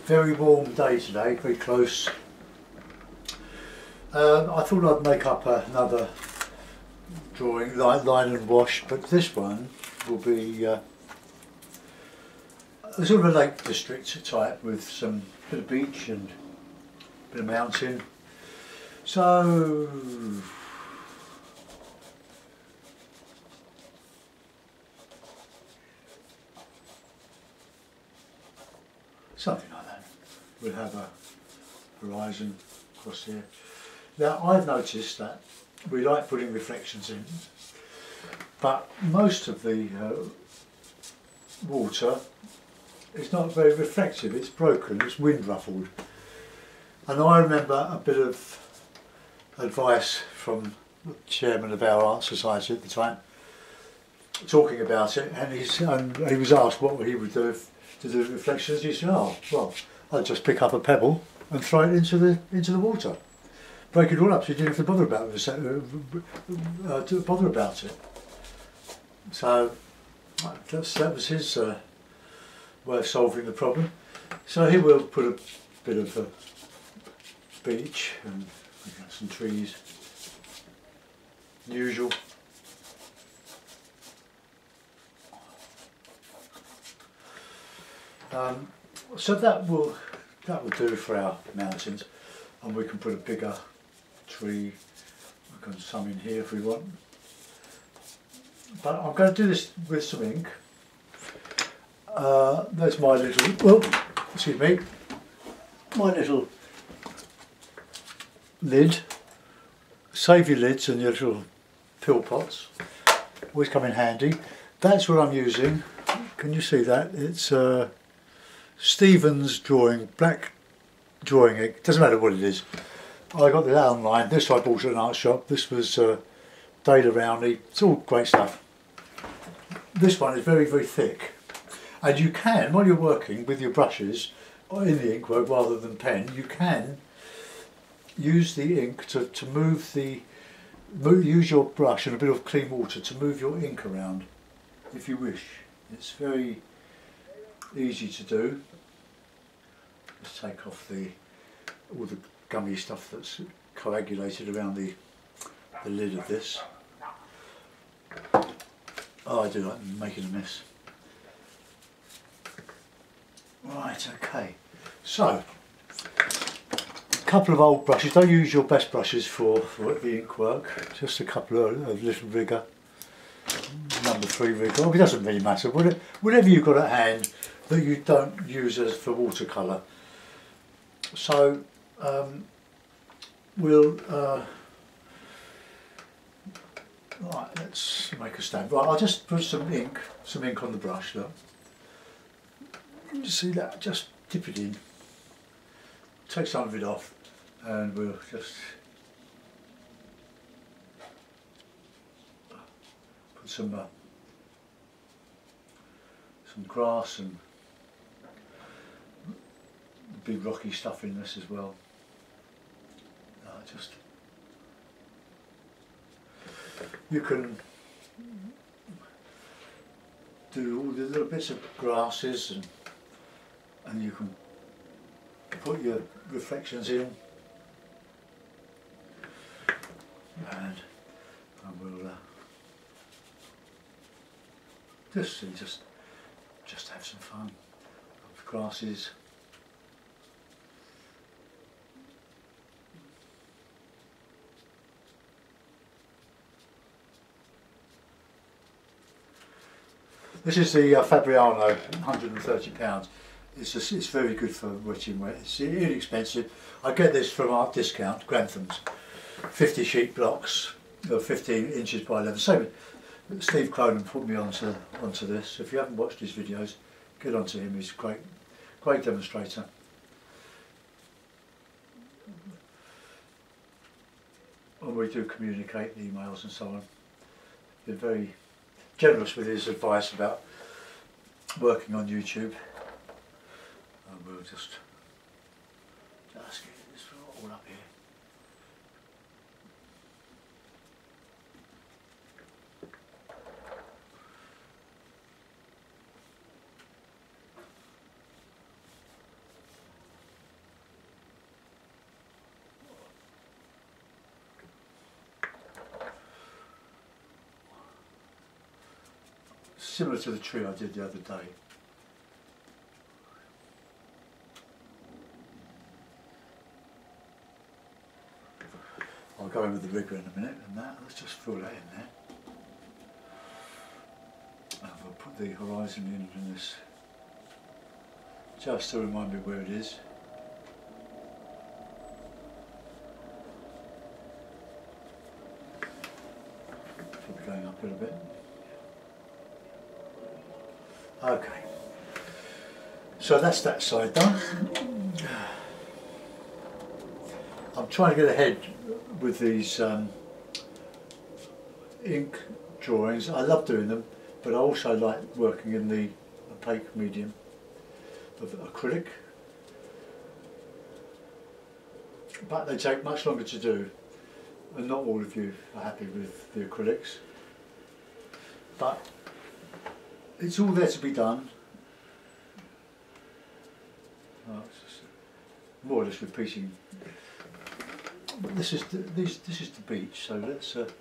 Very warm day today, very close. I thought I'd make up another drawing, line and wash, but this one will be sort of a Lake District type with some bit of beach and a bit of mountain. So something like that. We'll have a horizon across here. Now I've noticed that we like putting reflections in, but most of the water is not very reflective. It's broken, it's wind ruffled. And I remember a bit of advice from the chairman of our art society at the time, talking about it, and he was asked what he would do to do reflections. He said, "Oh, well, I'd just pick up a pebble and throw it into the water, break it all up, so you didn't have to bother about it." So that was his way of solving the problem. So here we'll put a bit of a beach and some trees, usual. So that will do for our mountains, and we can put a bigger tree. We can some in here if we want. But I'm going to do this with some ink. There's my little, excuse me, my little lid. Save your lids and your little pill pots. Always come in handy. That's what I'm using. Can you see that? It's Stephen's drawing, black drawing ink. Doesn't matter what it is. I got that online. This I bought at an art shop. This was Dale Rowney. It's all great stuff. This one is very, very thick. And you can, while you're working with your brushes or in the inkwell rather than pen, you can use the ink to use your brush and a bit of clean water to move your ink around if you wish. It's very easy to do. Let's take off all the gummy stuff that's coagulated around the lid of this. Oh, I do like making a mess. Right, okay. So, a couple of old brushes. Don't use your best brushes for the ink work. Just a couple of little rigger. Number 3 rigger. Oh, it doesn't really matter. Whatever you've got at hand that you don't use as for watercolour. So, we'll right, let's make a stand. Right, I'll just put some ink on the brush. Look, you see that? Just dip it in, take some of it off, and we'll just put some grass and big rocky stuff in this as well. Just you can do all the little bits of grasses and you can put your reflections in, and we'll just have some fun with grasses. This is the Fabriano, £130. It's very good for wetting wet. It's inexpensive. I get this from Art Discount, Grantham's. 50 sheet blocks, 15 inches by 11. Same. Steve Cronin put me onto this. If you haven't watched his videos, get onto him. He's a great demonstrator. And we do communicate emails and so on. Been very generous with his advice about working on YouTube. And we'll just get this all up here. similar to the tree I did the other day. I'll go in with the rigger in a minute and that, let's just fill that in there. And I'll put the horizon in this, just to remind me where it is. Probably going up a little bit. Okay, so that's that side done. I'm trying to get ahead with these ink drawings. I love doing them, but I also like working in the opaque medium of acrylic. But they take much longer to do, and not all of you are happy with the acrylics. But it's all there to be done. Oh, it's just more or less repeating. This is the beach, so let's okay.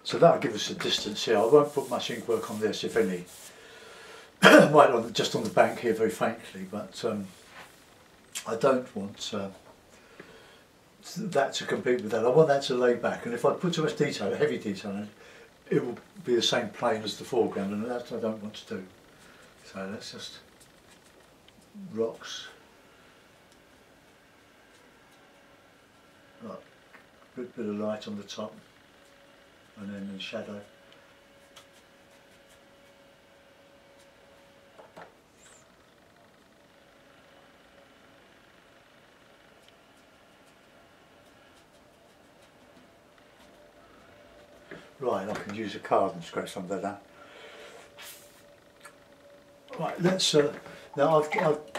So that'll give us a distance here. I won't put much ink work on this, if any. Might just on the bank here very faintly, but I don't want that to compete with that. I want that to lay back, and if I put too much detail, heavy detail in it, it will be the same plane as the foreground, and that's what I don't want to do. So let's just rocks. Right, bit of light on the top, and then the shadow. Right, I can use a card and scratch some of that out. Right, let's. Now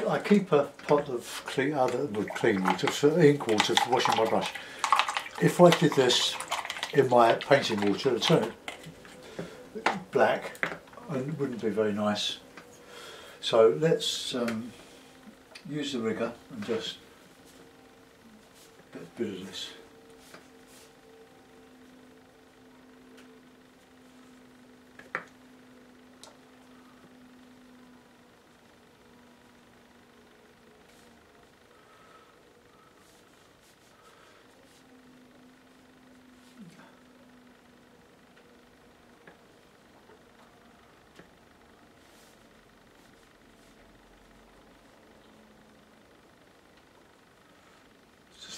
I keep a pot of clean water, for ink water for washing my brush. If I did this in my painting water, it'd turn it black and wouldn't be very nice. So let's use the rigger and just get a bit of this.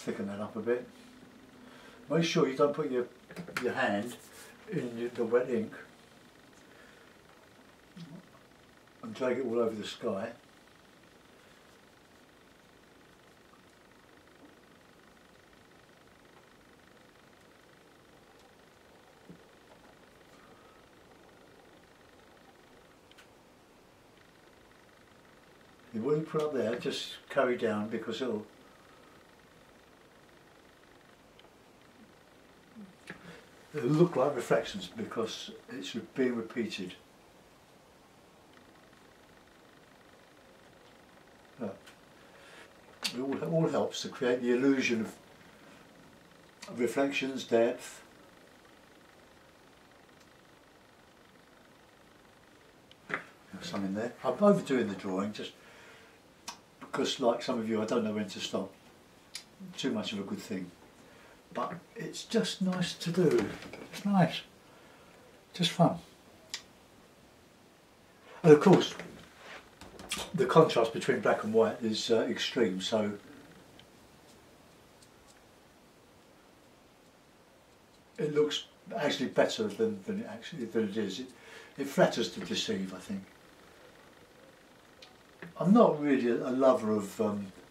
Thicken that up a bit. Make sure you don't put your hand in the wet ink and drag it all over the sky. You wouldn't put up there, just carry down because it'll look like reflections because it's being repeated. It all helps to create the illusion of reflections, depth. There's some in there. I'm overdoing the drawing just because, like some of you, I don't know when to stop. Too much of a good thing. But it's just nice to do. It's nice. Just fun. And of course, the contrast between black and white is extreme, so it looks actually better than it is. It flatters to deceive, I think. I'm not really a lover of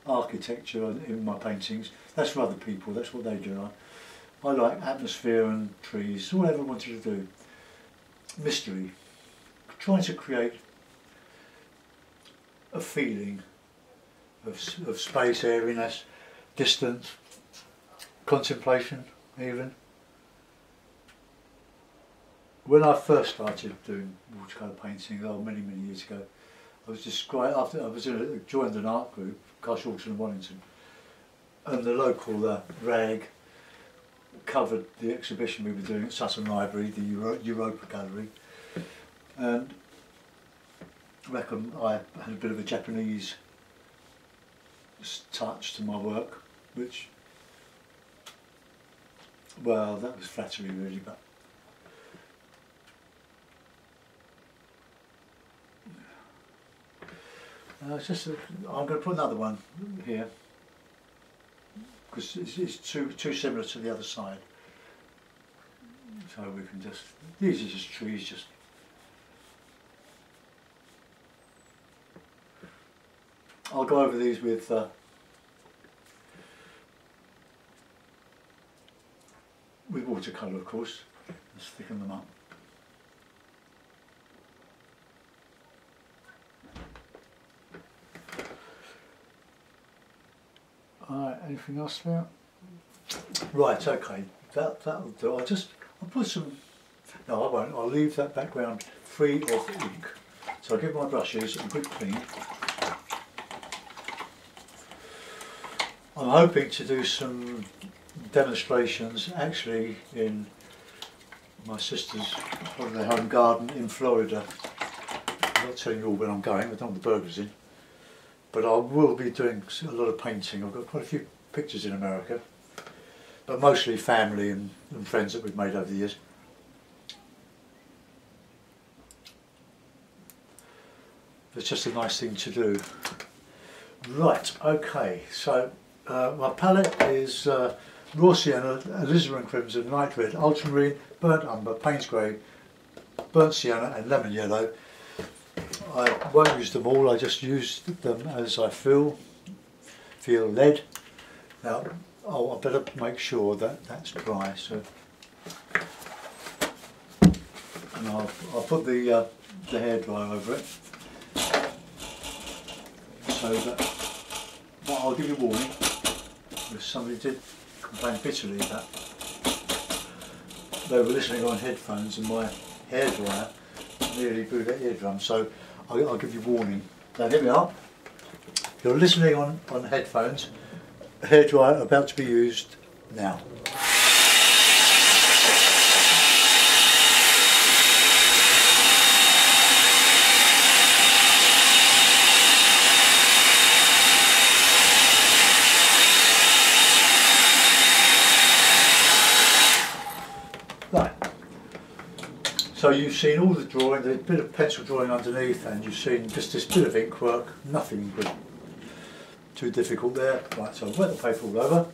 architecture in my paintings. That's for other people, that's what they do. I like atmosphere and trees, all I ever wanted to do. Mystery. Trying to create a feeling of space, airiness, distance, contemplation even. when I first started doing watercolour painting, many years ago, I was described after I was joined an art group, Carshalton and Wellington, and the local rag covered the exhibition we were doing at Sutton Library, the Europa Gallery, and I reckon I had a bit of a Japanese touch to my work, which, well, that was flattery really, but it's just I'm going to put another one here because it's too similar to the other side. So we can just, these are just trees, just I'll go over these with watercolour, of course, and thicken them up. Alright, anything else there? Right, okay, that'll do. I'll put some, no I won't, I'll leave that background free of ink. So I'll give my brushes a good clean. I'm hoping to do some demonstrations actually in my sister's holiday home garden in Florida. I'm not telling you all when I'm going, I don't want the burglars in. But I will be doing a lot of painting. I've got quite a few pictures in America, but mostly family and friends that we've made over the years. It's just a nice thing to do. Right, okay, so my palette is raw sienna, alizarin crimson, night red, ultramarine, burnt umber, Payne's grey, burnt sienna and lemon yellow. I won't use them all, I just use them as I feel led. Now I better make sure that that's dry, so and I'll put the hairdryer over it so that, well, I'll give you a warning, because somebody did complain bitterly that they were listening on headphones and my hairdryer nearly blew their eardrum, so I'll give you a warning. Now here we are. You're listening on headphones, hairdryer about to be used now. Right. So you've seen all the drawing, there's a bit of pencil drawing underneath, and you've seen just this bit of ink work, nothing too difficult there. Right, so I've wet the paper all over.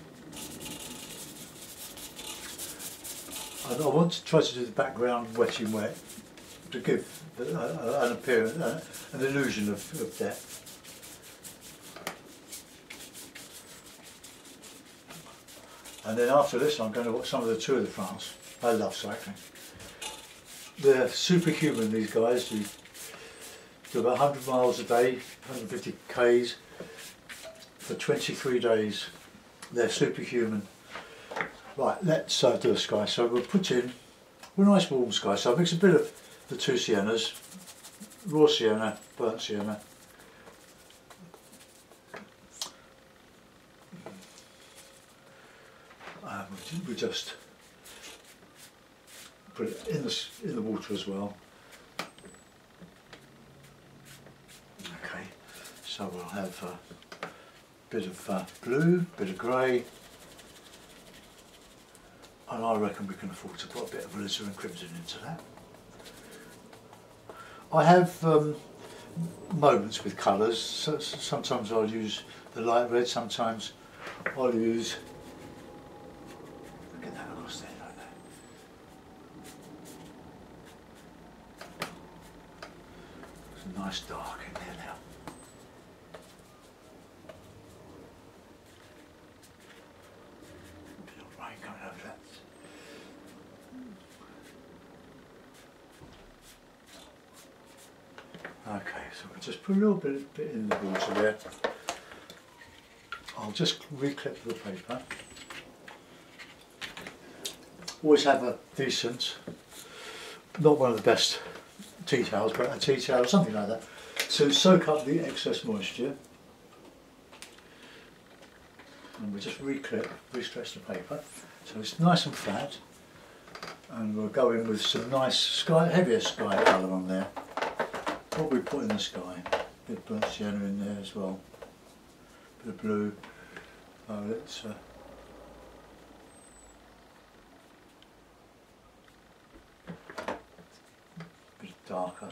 And I want to try to do the background wet in wet to give an appearance, an illusion of depth. And then after this I'm going to watch some of the Tour de France. I love cycling. They're superhuman, these guys, who do about 100 miles a day, 150 k's for 23 days. They're superhuman. Right, let's do a sky. So we'll put in a nice warm sky. So I'll mix a bit of the two siennas, raw sienna, burnt sienna. We just put it in the water as well. Okay, so we'll have a bit of blue, bit of grey, and I reckon we can afford to put a bit of alizarin crimson into that. I have moments with colours. So sometimes I'll use the light red, sometimes I'll use, get that across there like that. There's a nice dark in there now. A bit of rain coming over that. Okay, so we'll just put a little bit in the water there. I'll just reclip the paper. Always have a decent not one of the best tea towels, but a tea towel, something like that, to soak up the excess moisture. And we just re-stretch the paper so it's nice and flat, and we'll go in with some nice heavier sky colour on there. What we put in the sky, a bit of burnt sienna in there as well, a bit of blue, violets, a bit darker.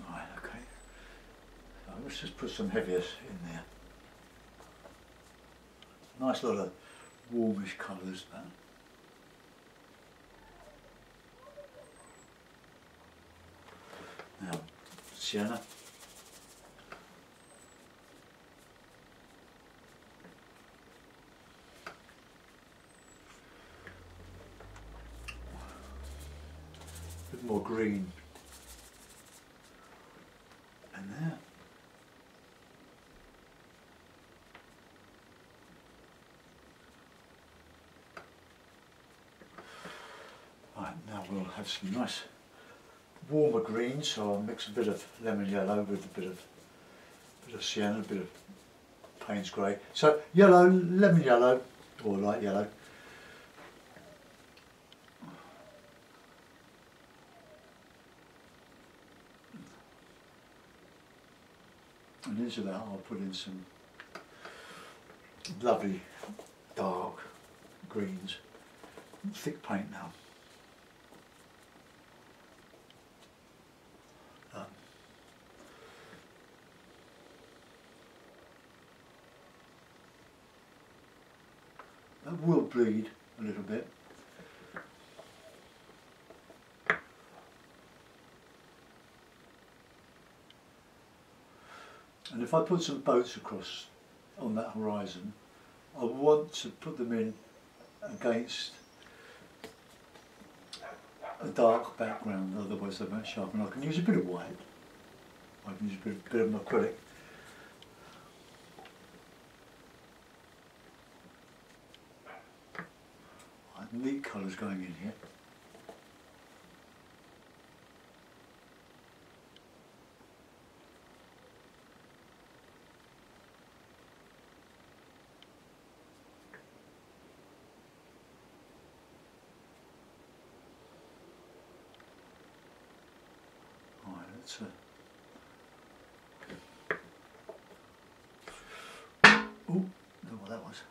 Right, okay. So let's just put some heaviest in there. Nice lot of warmish colours, that. Now, sienna. A bit more green in there. Right, now we'll have some nice warmer greens, so I'll mix a bit of lemon yellow with a bit of sienna, a bit of Payne's grey. So yellow, lemon yellow, or light yellow. And into that I'll put in some lovely dark greens, thick paint now. That will bleed a little bit. And if I put some boats across on that horizon, I want to put them in against a dark background, otherwise they won't sharpen. I can use a bit of white, I can use a bit of acrylic. Neat colours going in here. Alright, let's ooh, know what that was.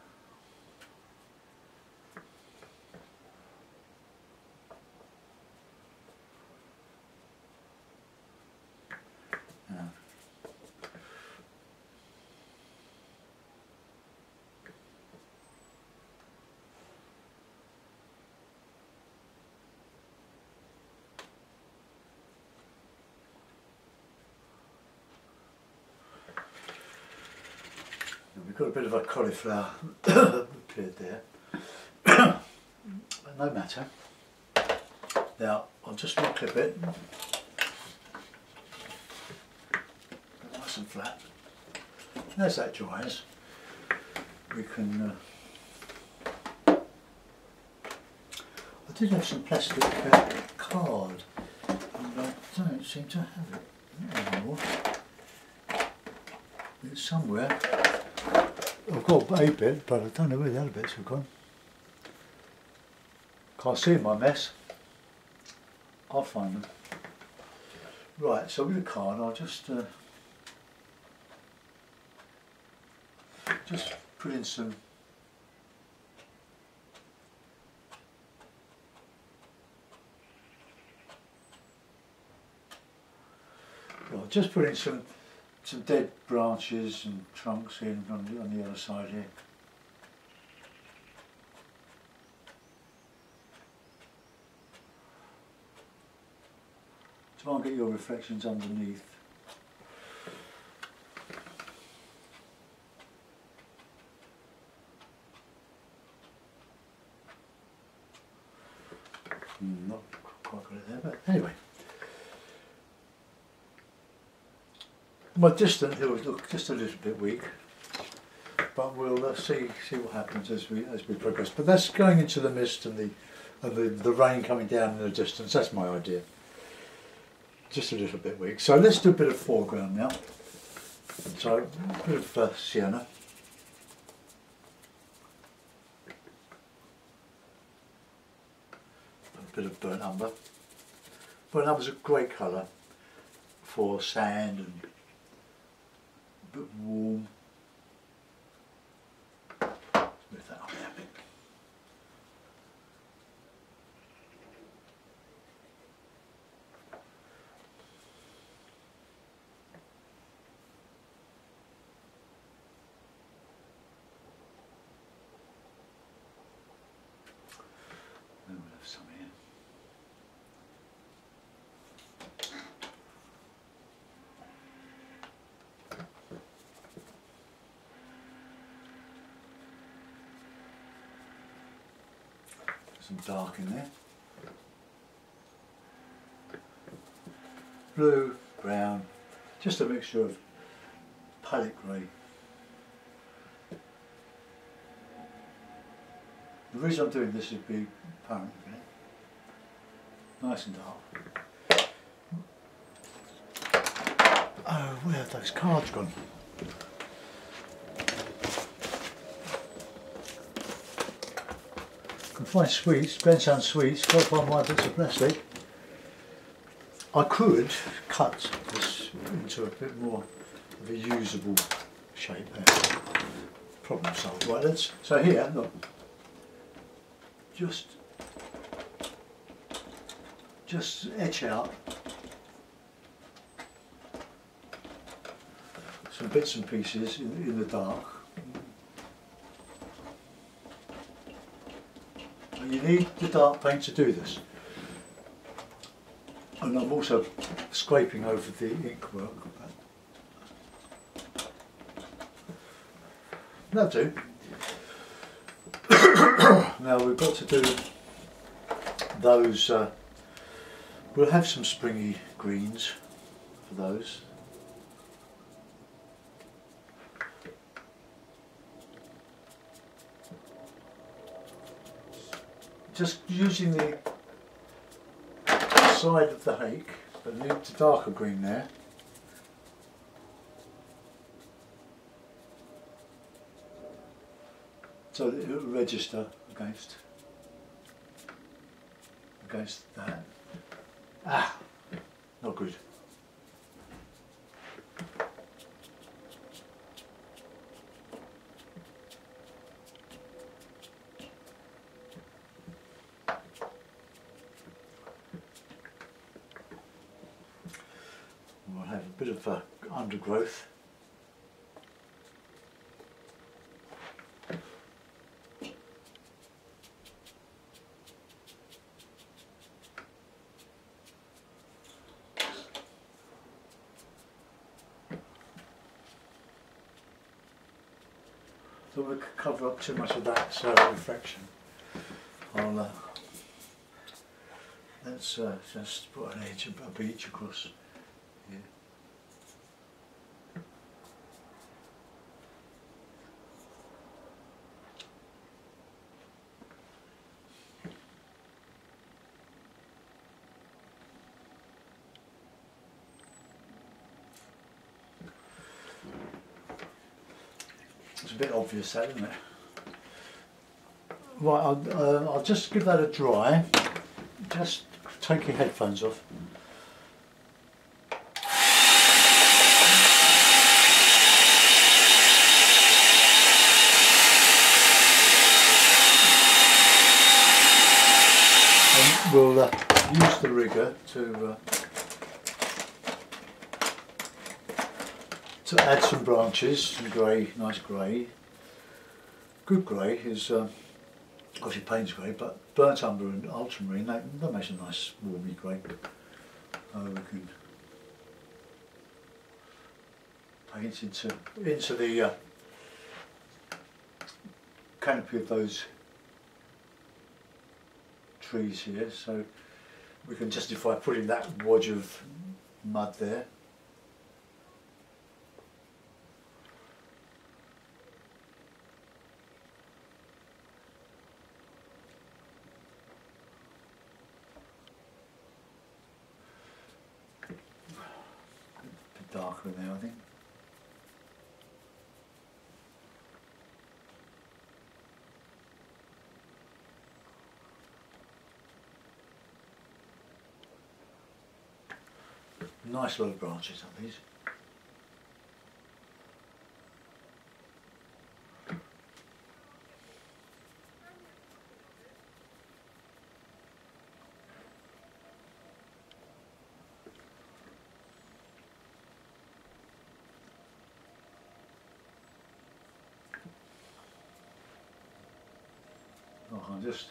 We've got a bit of a cauliflower appeared there, but no matter. Now I'll just clip it, nice and flat. As that dries, we can. I did have some plastic card, and I don't seem to have it anymore. It's somewhere. I've got a bit, but I don't know where the other bits have gone. Can't see my mess. I'll find them. Right, so with the card, I'll just put in some some dead branches and trunks in on the other side here. Try and get your reflections underneath. My distant hills look just a little bit weak, but we'll see what happens as we progress. But that's going into the mist and the rain coming down in the distance. That's my idea. Just a little bit weak. So let's do a bit of foreground now. So a bit of sienna. A bit of burnt umber. Burnt umber is a great colour for sand and a bit warm. Move that up there a bit. Then we'll have some here. Some dark in there. Blue, brown, just a mixture of palette grey. The reason I'm doing this is to be apparent, really. Nice and dark. Oh, where have those cards gone? Can find sweets, Glensound sweets, can't find my bits of plastic. I could cut this into a bit more of a usable shape there. Problem solved. Right, so here, look, just etch out some bits and pieces in the dark. And you need the dark paint to do this. And I'm also scraping over the ink work. That'll do. Now we've got to do those, we'll have some springy greens for those. Just using the side of the hake, but leave the darker green there. So that it will register against that. Ah, not good. We'll have a bit of undergrowth. Don't want to cover up too much of that reflection. Let's just put an edge, a beach across here. It's a bit obvious that, isn't it? Right, I'll just give that a dry. Just take your headphones off. And we'll use the rigger to add some branches, some grey, nice grey. Good grey is obviously Payne's grey, but burnt umber and ultramarine, that makes a nice warmy grey. We can paint into the canopy of those trees here, so we can justify putting that wodge of mud there. darker in there, I think. Nice lot of branches on these. Oh, I'm just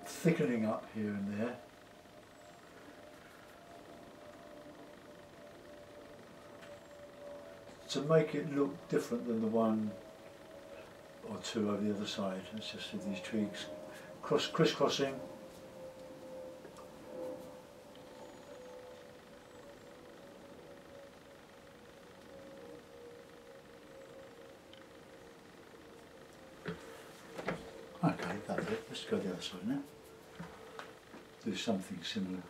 thickening up here and there. To make it look different than the one or two over the other side. It's just with these twigs crisscrossing. Okay, that's it. Let's go the other side now. Do something similar.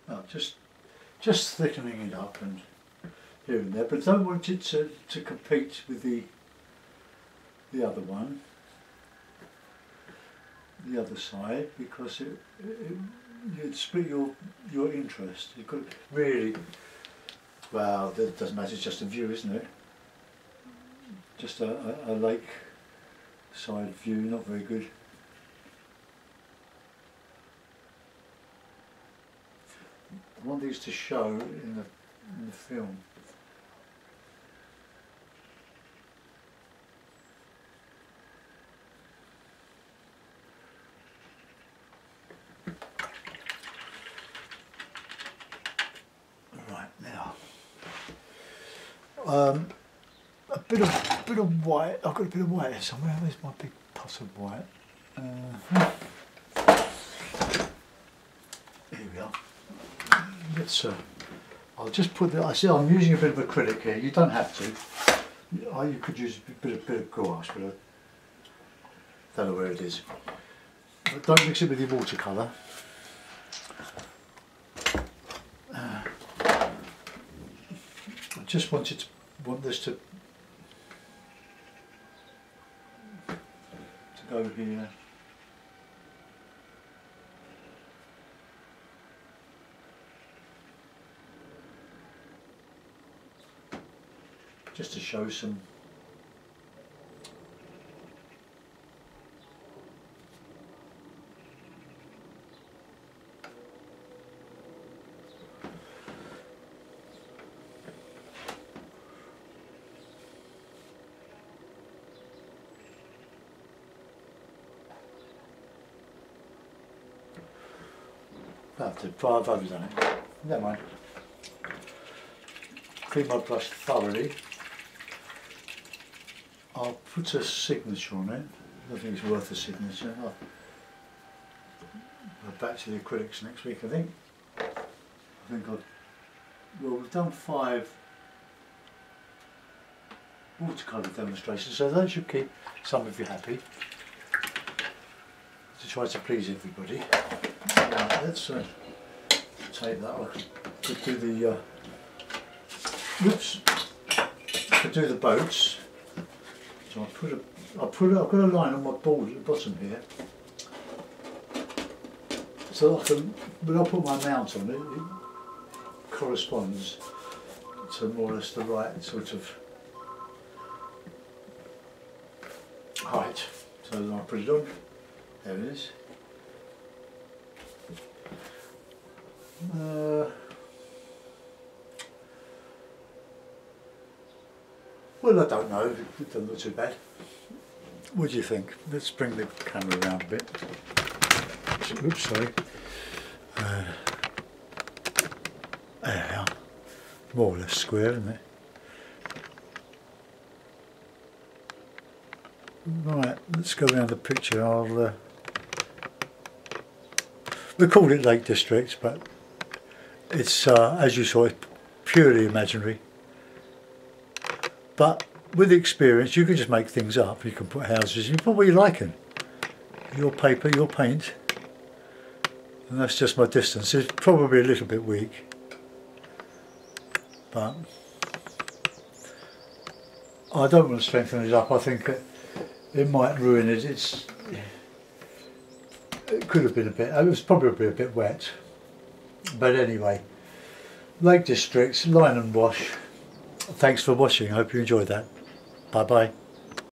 Oh, just thickening it up and here and there, but don't want it to compete with the other one, the other side, because you'd split your interest. You could really, well, that doesn't matter. It's just a view, isn't it? Just a lake side view, not very good. I want these to show in the film. Right, now a bit of white. I've got a bit of white here somewhere. Where's my big pot of white? Here we are. Let's, I'll just put the, I see I'm using a bit of acrylic here. You don't have to. You could use a bit of gouache, but I don't know where it is. But don't mix it with your watercolour. I just want this to go here. Just to show some I've overdone it. Never mind. Clean my brush thoroughly. I'll put a signature on it. I don't think it's worth a signature. I'll go back to the acrylics next week, I think. Well, we've done 5 watercolour demonstrations, so those should keep some of you happy. To try to please everybody. Right, let's take that. I could do the could do the boats. So I've got a line on my board at the bottom here. So when I put my mount on it, it corresponds to more or less the right sort of height to So then I put it on. There it is. Well, I don't know. It doesn't look too bad. What do you think? Let's bring the camera around a bit. Oops, sorry. There we are. More or less square, isn't it? Right, let's go around the picture. We called it Lake District, but it's, as you saw, it's purely imaginary. But with experience, you can just make things up. You can put houses, you put what you like in. Your paper, your paint. And that's just my distance. It's probably a little bit weak, but I don't want to strengthen it up. I think it might ruin it. It could have been a bit, it was probably a bit wet. But anyway, Lake District, line and wash. Thanks for watching. I hope you enjoyed that. Bye bye.